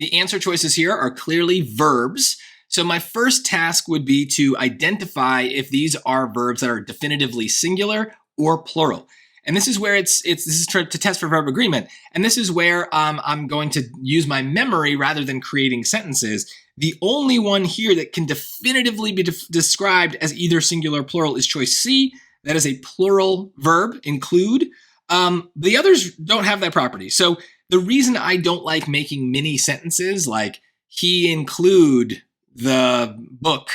The answer choices here are clearly verbs. So my first task would be to identify if these are verbs that are definitively singular or plural. And this is where this is to test for verb agreement. And this is where I'm going to use my memory rather than creating sentences. The only one here that can definitively be described as either singular or plural is choice C. That is a plural verb, include. The others don't have that property. So the reason I don't like making mini sentences like he include the book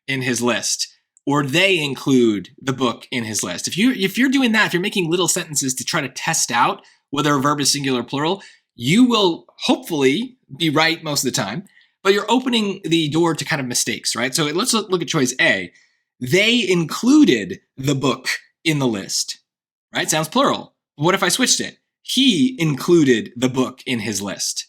in his list, or they include the book in his list. If you're doing that, if you're making little sentences to try to test out whether a verb is singular or plural, you will hopefully be right most of the time, but you're opening the door to kind of mistakes, right? So let's look at choice A. They included the book in the list, right? Sounds plural. What if I switched it? He included the book in his list.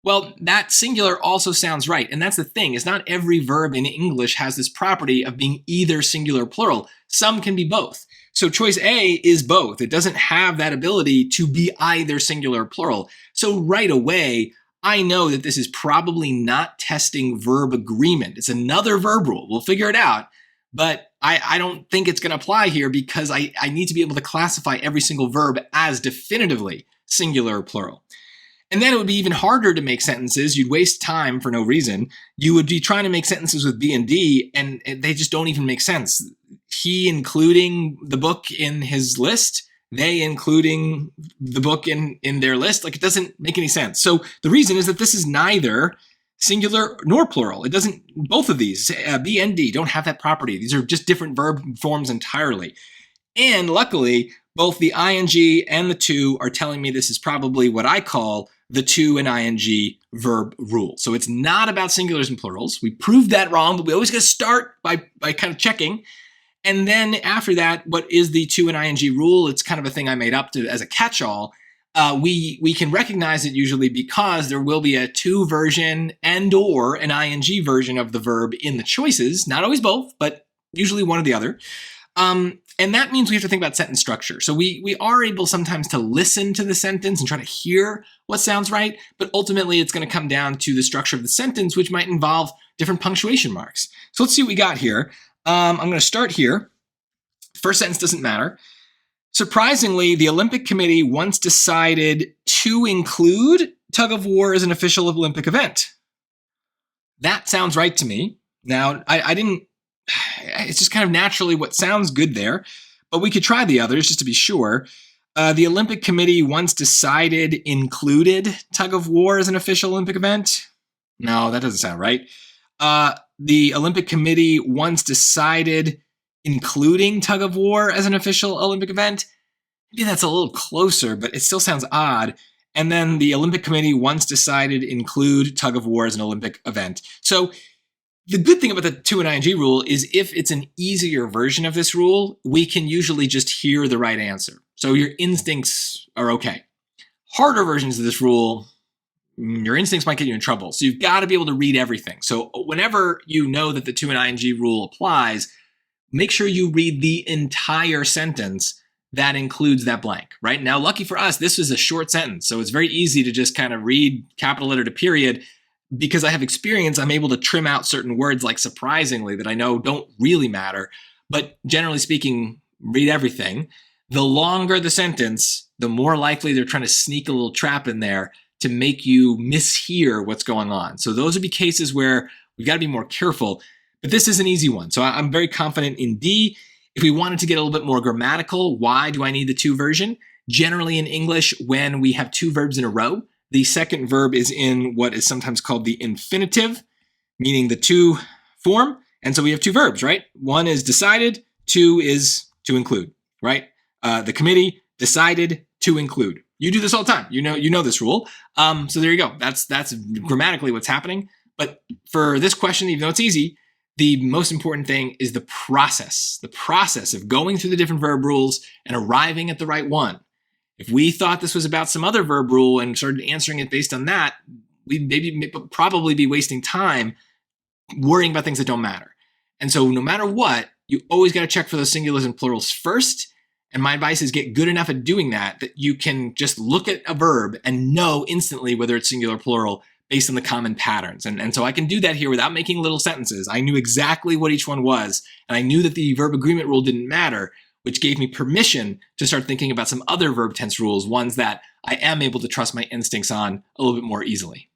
Well, that singular also sounds right. And that's the thing, is not every verb in English has this property of being either singular or plural. Some can be both. So choice A is both. It doesn't have that ability to be either singular or plural. So right away, I know that this is probably not testing verb agreement. It's another verb rule. We'll figure it out. But I don't think it's going to apply here because I need to be able to classify every single verb as definitively singular or plural. And then it would be even harder to make sentences. You'd waste time for no reason. You would be trying to make sentences with B and D, and they just don't even make sense. He including the book in his list, they including the book in their list. Like, it doesn't make any sense. So the reason is that this is neither singular nor plural. It doesn't, both of these, B and D, don't have that property. These are just different verb forms entirely. And luckily, both the ing and the to are telling me this is probably what I call the to and ing verb rule. So it's not about singulars and plurals. We proved that wrong, but we always got to start by kind of checking. And then after that, what is the to and ing rule? It's kind of a thing I made up as a catch-all. We can recognize it usually because there will be a to version and or an ing version of the verb in the choices. Not always both, but usually one or the other. And that means we have to think about sentence structure. So we are able sometimes to listen to the sentence and try to hear what sounds right, but ultimately it's going to come down to the structure of the sentence, which might involve different punctuation marks. So let's see what we got here. I'm going to start here. First sentence doesn't matter. Surprisingly, the Olympic Committee once decided to include tug of war as an official Olympic event. That sounds right to me. Now, I didn't, it's just kind of naturally what sounds good there, but we could try the others just to be sure. The Olympic Committee once decided included tug of war as an official Olympic event. No, that doesn't sound right. The Olympic Committee once decided including tug of war as an official Olympic event. Maybe that's a little closer, but it still sounds odd. And then the Olympic Committee once decided include tug of war as an Olympic event. So the good thing about the to and ing rule is if it's an easier version of this rule, we can usually just hear the right answer. So your instincts are okay. Harder versions of this rule, your instincts might get you in trouble. So you've got to be able to read everything. So whenever you know that the to and ing rule applies, make sure you read the entire sentence that includes that blank, right? Now, lucky for us, this is a short sentence. So it's very easy to just kind of read capital letter to period. Because I have experience, I'm able to trim out certain words like surprisingly that I know don't really matter. But generally speaking, read everything. The longer the sentence, the more likely they're trying to sneak a little trap in there to make you mishear what's going on. So those would be cases where we've got to be more careful. But this is an easy one. So I'm very confident in D. If we wanted to get a little bit more grammatical, why do I need the to version? Generally in English, when we have two verbs in a row, the second verb is in what is sometimes called the infinitive, meaning the to form. And so we have two verbs, right? One is decided, two is to include, right? The committee decided to include. You do this all the time. You know this rule. So there you go. That's grammatically what's happening. But for this question, even though it's easy, the most important thing is the process of going through the different verb rules and arriving at the right one. If we thought this was about some other verb rule and started answering it based on that, we'd probably be wasting time worrying about things that don't matter. And so no matter what, you always got to check for those singulars and plurals first. And my advice is get good enough at doing that you can just look at a verb and know instantly whether it's singular or plural based on the common patterns. And so I can do that here without making little sentences. I knew exactly what each one was, and I knew that the verb agreement rule didn't matter, which gave me permission to start thinking about some other verb tense rules, ones that I am able to trust my instincts on a little bit more easily.